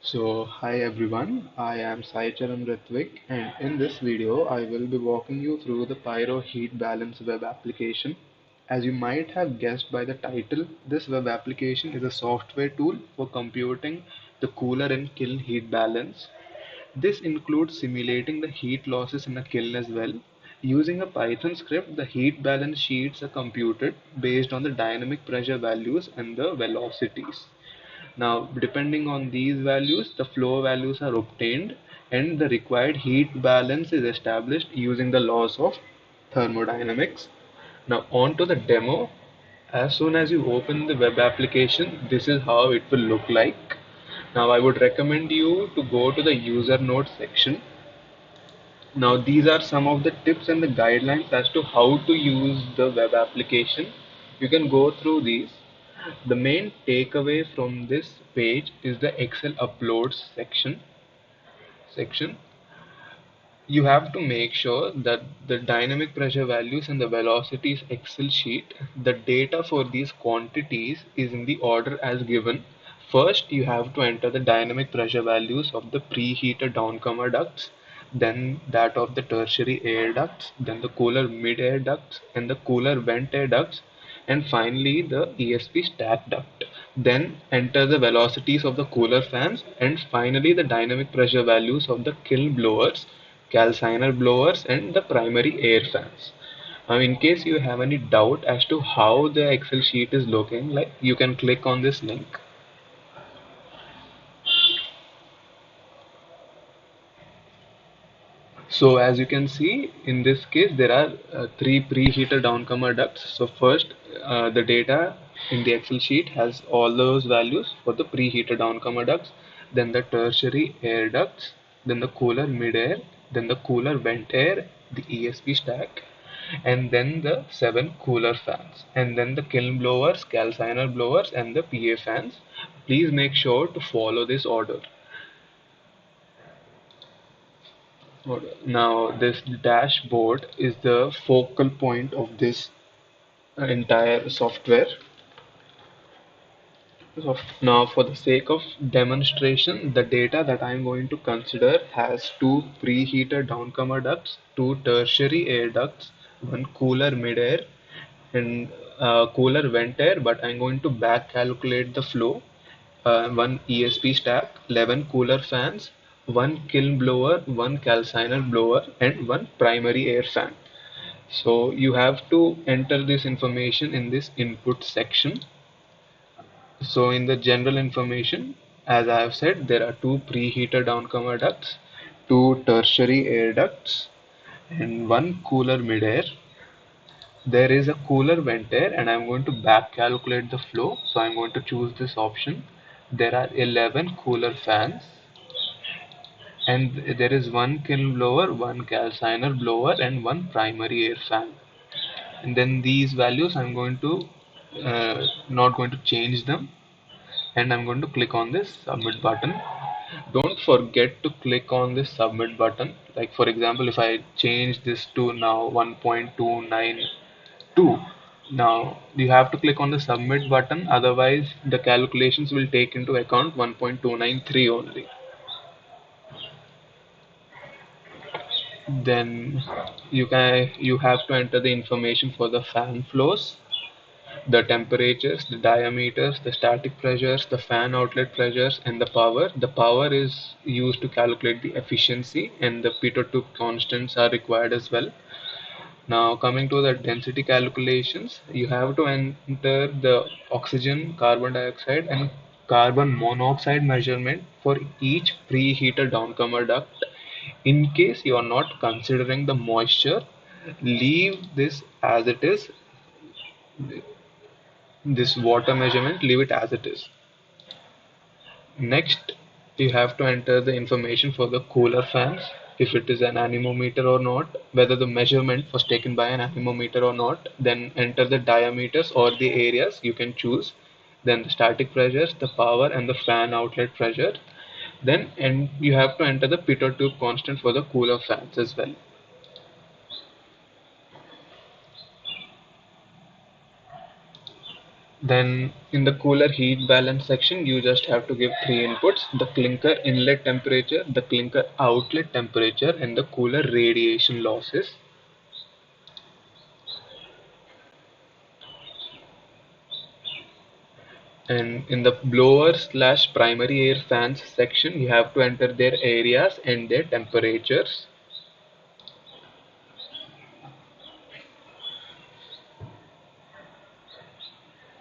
Hi everyone, I am Sai Charan Ritvik, and in this video I will be walking you through the Pyro Heat Balance web application. As you might have guessed by the title, this web application is a software tool for computing the cooler and kiln heat balance. This includes simulating the heat losses in a kiln as well. Using a Python script, the heat balance sheets are computed based on the dynamic pressure values and the velocities. Now, depending on these values, the flow values are obtained and the required heat balance is established using the laws of thermodynamics. Now, on to the demo. As soon as you open the web application, this is how it will look like. Now, I would recommend you to go to the user notes section. Now, these are some of the tips and the guidelines as to how to use the web application. You can go through these. The main takeaway from this page is the Excel uploads section. You have to make sure that the dynamic pressure values and the velocities Excel sheet, the data for these quantities is in the order as given. First, you have to enter the dynamic pressure values of the preheater downcomer ducts, then that of the tertiary air ducts, then the cooler mid-air ducts, and the cooler vent air ducts, and finally the ESP stack duct. Then enter the velocities of the cooler fans, and finally the dynamic pressure values of the kiln blowers, calciner blowers, and the primary air fans. In case you have any doubt as to how the Excel sheet is looking like, you can click on this link. So as you can see, in this case, there are three preheater downcomer ducts. So first, the data in the Excel sheet has all those values for the preheater downcomer ducts, then the tertiary air ducts, then the cooler mid-air, then the cooler vent air, the ESP stack, and then the 7 cooler fans, and then the kiln blowers, calciner blowers, and the PA fans. Please make sure to follow this order. Now, this dashboard is the focal point of this entire software. Now, for the sake of demonstration, the data that I'm going to consider has two preheater downcomer ducts, two tertiary air ducts, one cooler mid-air, and cooler vent air, but I'm going to back calculate the flow. One ESP stack, 11 cooler fans, one kiln blower, one calciner blower, and one primary air fan. So you have to enter this information in this input section. So in the general information, as I have said, there are two preheater downcomer ducts, two tertiary air ducts, and one cooler mid-air. There is a cooler vent air, and I'm going to back calculate the flow. So I'm going to choose this option. There are 11 cooler fans, and there is one kiln blower, one calciner blower, and one primary air fan. And then these values I'm going to not going to change them, and I'm going to click on this submit button. Don't forget to click on this submit button. Like for example, if I change this to now 1.292, now you have to click on the submit button, otherwise the calculations will take into account 1.293 only. Then you have to enter the information for the fan flows, the temperatures, the diameters, the static pressures, the fan outlet pressures, and the power. The power is used to calculate the efficiency, and the pitot tube constants are required as well. Now coming to the density calculations, you have to enter the oxygen, carbon dioxide, and carbon monoxide measurement for each preheater downcomer duct. In case you are not considering the moisture, leave this as it is. This water measurement, leave it as it is. Next, you have to enter the information for the cooler fans, if it is an anemometer or not, whether the measurement was taken by an anemometer or not. Then enter the diameters or the areas, you can choose. Then the static pressures, the power, and the fan outlet pressure. Then and you have to enter the pitot tube constant for the cooler fans as well. Then in the cooler heat balance section, you just have to give three inputs: the clinker inlet temperature, the clinker outlet temperature, and the cooler radiation losses. And in the blower slash primary air fans section, you have to enter their areas and their temperatures.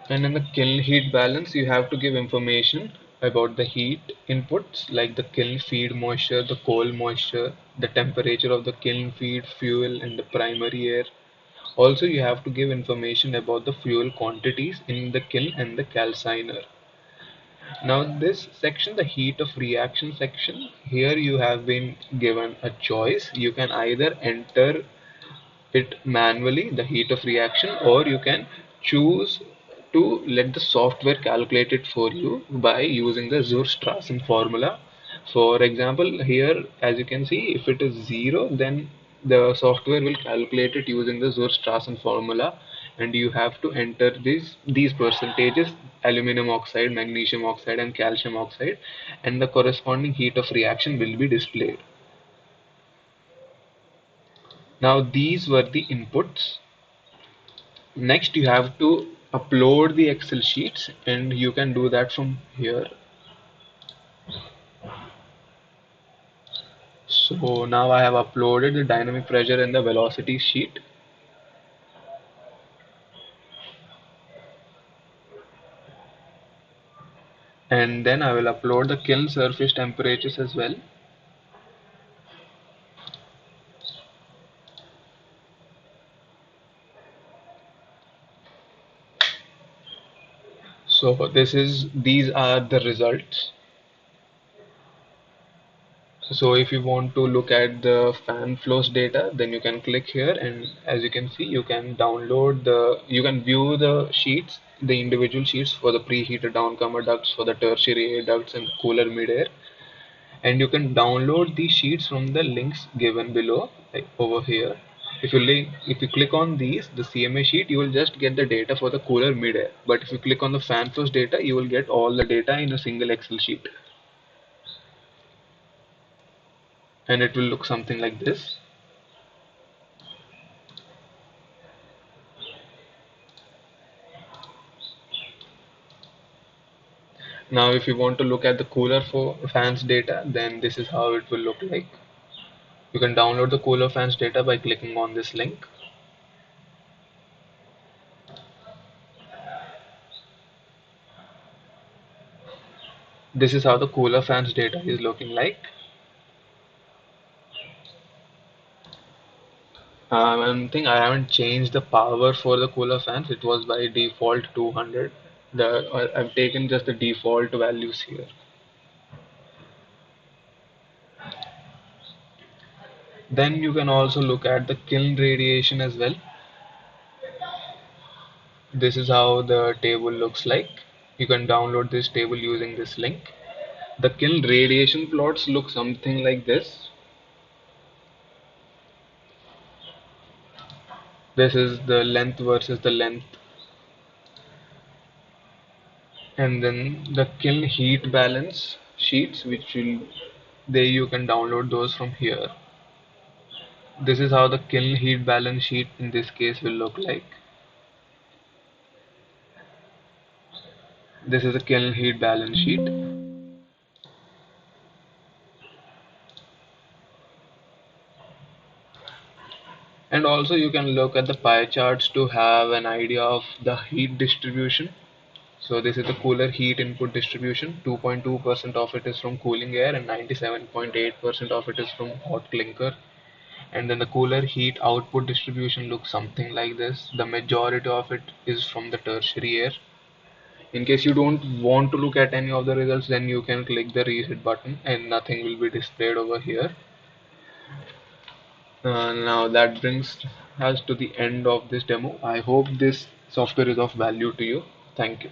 And in the kiln heat balance, you have to give information about the heat inputs like the kiln feed moisture, the coal moisture, the temperature of the kiln feed fuel, and the primary air. Also, you have to give information about the fuel quantities in the kiln and the calciner. Now, this section, the heat of reaction section, here you have been given a choice. You can either enter it manually, the heat of reaction, or you can choose to let the software calculate it for you by using the Zur-Strassen formula. For example, here as you can see, if it is 0, then the software will calculate it using the Zur-Strassen formula, and you have to enter these percentages: aluminum oxide, magnesium oxide, and calcium oxide, and the corresponding heat of reaction will be displayed. Now these were the inputs. Next, you have to upload the Excel sheets, and you can do that from here. So now I have uploaded the dynamic pressure and the velocity sheet. And then I will upload the kiln surface temperatures as well. So these are the results. So if you want to look at the fan flows data, then you can click here, and as you can see, you can you can view the sheets, the individual sheets for the preheated downcomer ducts, for the tertiary air ducts, and cooler mid-air. And you can download these sheets from the links given below, like over here. If you click on these, the CMA sheet, you will just get the data for the cooler mid-air. But if you click on the fan flows data, you will get all the data in a single Excel sheet. And it will look something like this. Now if you want to look at the cooler for fans data, then this is how it will look like. You can download the cooler fans data by clicking on this link. This is how the cooler fans data is looking like. One thing, I haven't changed the power for the cooler fans. It was by default 200. I've taken just the default values here. Then you can also look at the kiln radiation as well. This is how the table looks like. You can download this table using this link. The kiln radiation plots look something like this. This is the length versus the length. And then the kiln heat balance sheets, which will there you can download those from here. This is how the kiln heat balance sheet in this case will look like. This is a kiln heat balance sheet. And also you can look at the pie charts to have an idea of the heat distribution. So this is the cooler heat input distribution. 2.2% of it is from cooling air and 97.8% of it is from hot clinker. And then the cooler heat output distribution looks something like this. The majority of it is from the tertiary air. In case you don't want to look at any of the results, then you can click the reset button and nothing will be displayed over here. Now that brings us to the end of this demo. I hope this software is of value to you. Thank you.